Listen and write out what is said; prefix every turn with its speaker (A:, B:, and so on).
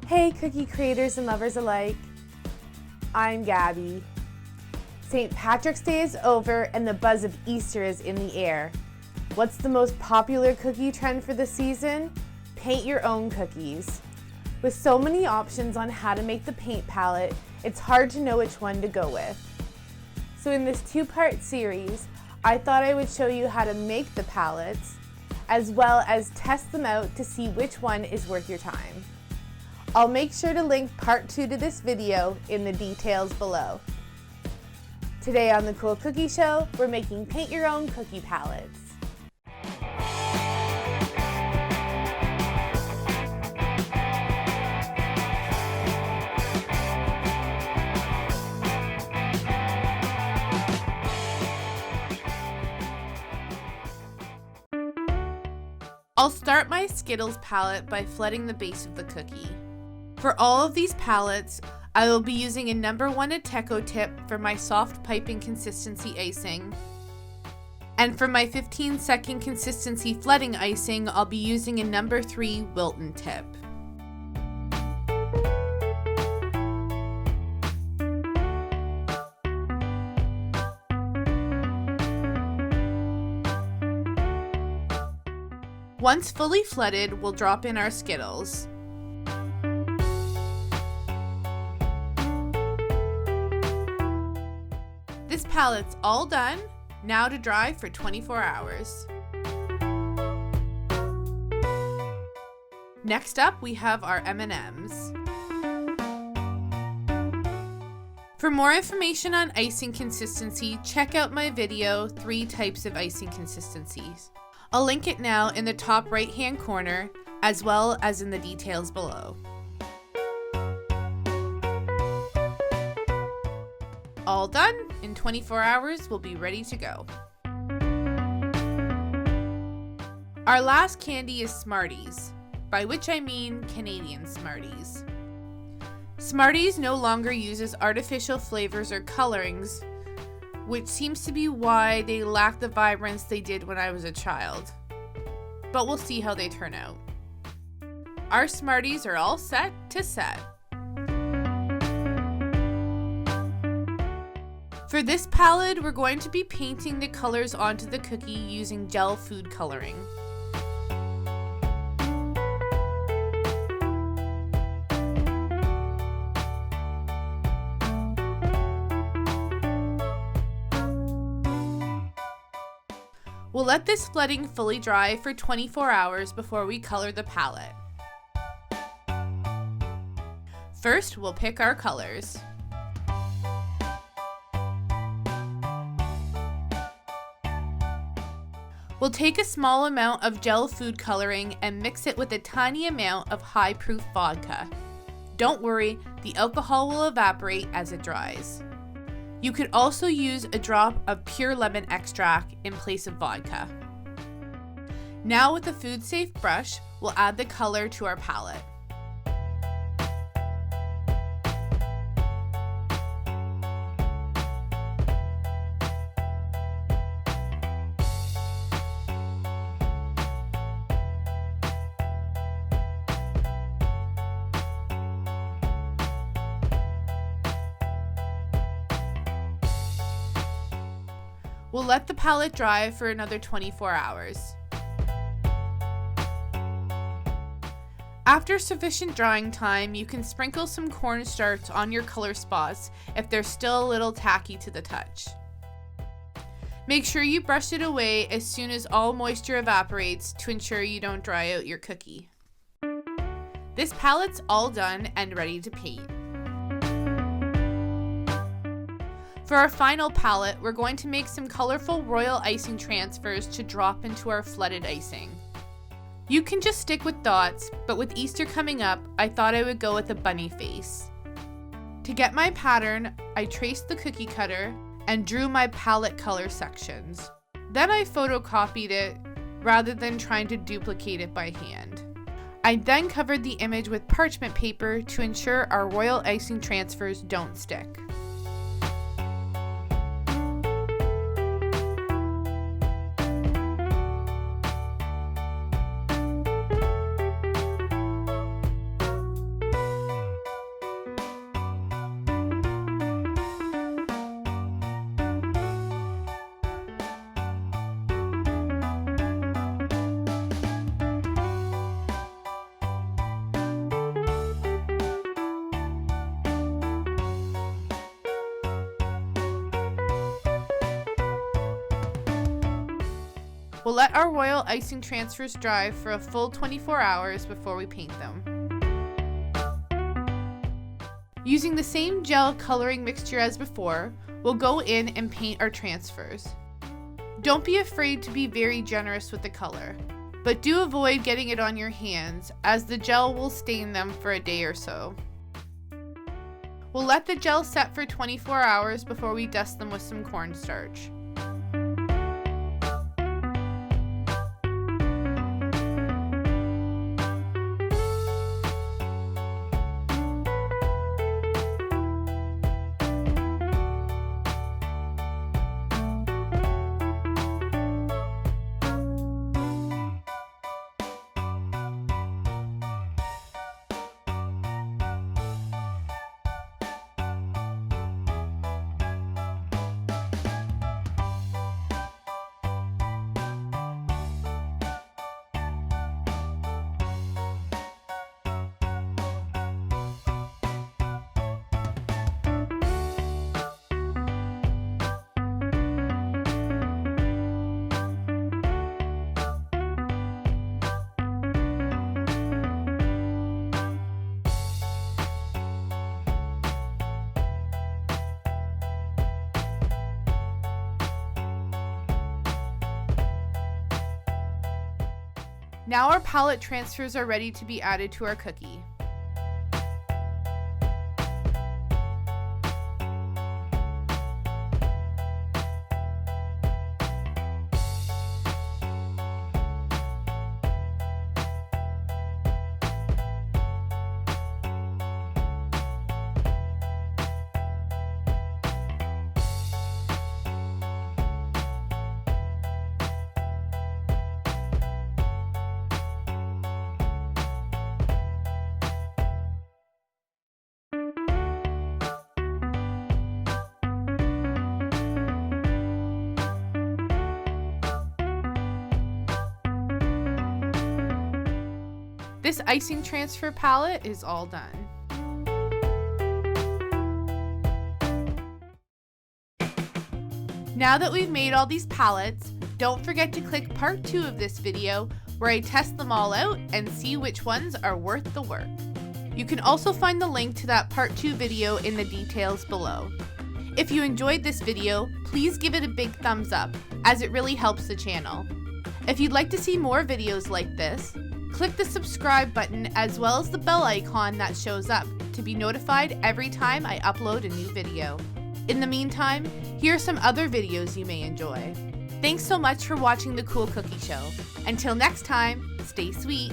A: Hey cookie creators and lovers alike, I'm Gabby. St. Patrick's Day is over and the buzz of Easter is in the air. What's the most popular cookie trend for the season? Paint your own cookies. With so many options on how to make the paint palette, it's hard to know which one to go with. So in this two-part series, I thought I would show you how to make the palettes, as well as test them out to see which one is worth your time. I'll make sure to link part 2 to this video in the details below. Today on The Cool Cookie Show, we're making paint your own cookie palettes. I'll start my Skittles palette by flooding the base of the cookie. For all of these palettes, I will be using a number 1 Ateco tip for my soft piping consistency icing. And for my 15-second consistency flooding icing, I'll be using a number 3 Wilton tip. Once fully flooded, we'll drop in our Skittles. This palette's all done, now to dry for 24 hours. Next up, we have our M&ms. For more information on icing consistency, check out my video, 3 types of icing consistencies. I'll link it now in the top right-hand corner, as well as in the details below. All done, in 24 hours we'll be ready to go. Our last candy is Smarties, by which I mean Canadian Smarties. Smarties no longer uses artificial flavors or colorings, which seems to be why they lack the vibrance they did when I was a child. But we'll see how they turn out. Our Smarties are all set to set. For this palette, we're going to be painting the colors onto the cookie using gel food coloring. We'll let this flooding fully dry for 24 hours before we color the palette. First, we'll pick our colors. We'll take a small amount of gel food coloring and mix it with a tiny amount of high-proof vodka. Don't worry, the alcohol will evaporate as it dries. You could also use a drop of pure lemon extract in place of vodka. Now with a food-safe brush, we'll add the color to our palette. We'll let the palette dry for another 24 hours. After sufficient drying time, you can sprinkle some cornstarch on your color spots if they're still a little tacky to the touch. Make sure you brush it away as soon as all moisture evaporates to ensure you don't dry out your cookie. This palette's all done and ready to paint. For our final palette, we're going to make some colorful Royal Icing transfers to drop into our flooded icing. You can just stick with dots, but with Easter coming up, I thought I would go with a bunny face. To get my pattern, I traced the cookie cutter and drew my palette color sections. Then I photocopied it rather than trying to duplicate it by hand. I then covered the image with parchment paper to ensure our Royal Icing transfers don't stick. We'll let our Royal Icing transfers dry for a full 24 hours before we paint them. Using the same gel coloring mixture as before, we'll go in and paint our transfers. Don't be afraid to be very generous with the color, but do avoid getting it on your hands as the gel will stain them for a day or so. We'll let the gel set for 24 hours before we dust them with some cornstarch. Now our palette transfers are ready to be added to our cookie. This icing transfer palette is all done. Now that we've made all these palettes, don't forget to click part 2 of this video where I test them all out and see which ones are worth the work. You can also find the link to that part 2 video in the details below. If you enjoyed this video, please give it a big thumbs up, as it really helps the channel. If you'd like to see more videos like this, click the subscribe button as well as the bell icon that shows up to be notified every time I upload a new video. In the meantime, here are some other videos you may enjoy. Thanks so much for watching The Cool Cookie Show. Until next time, stay sweet.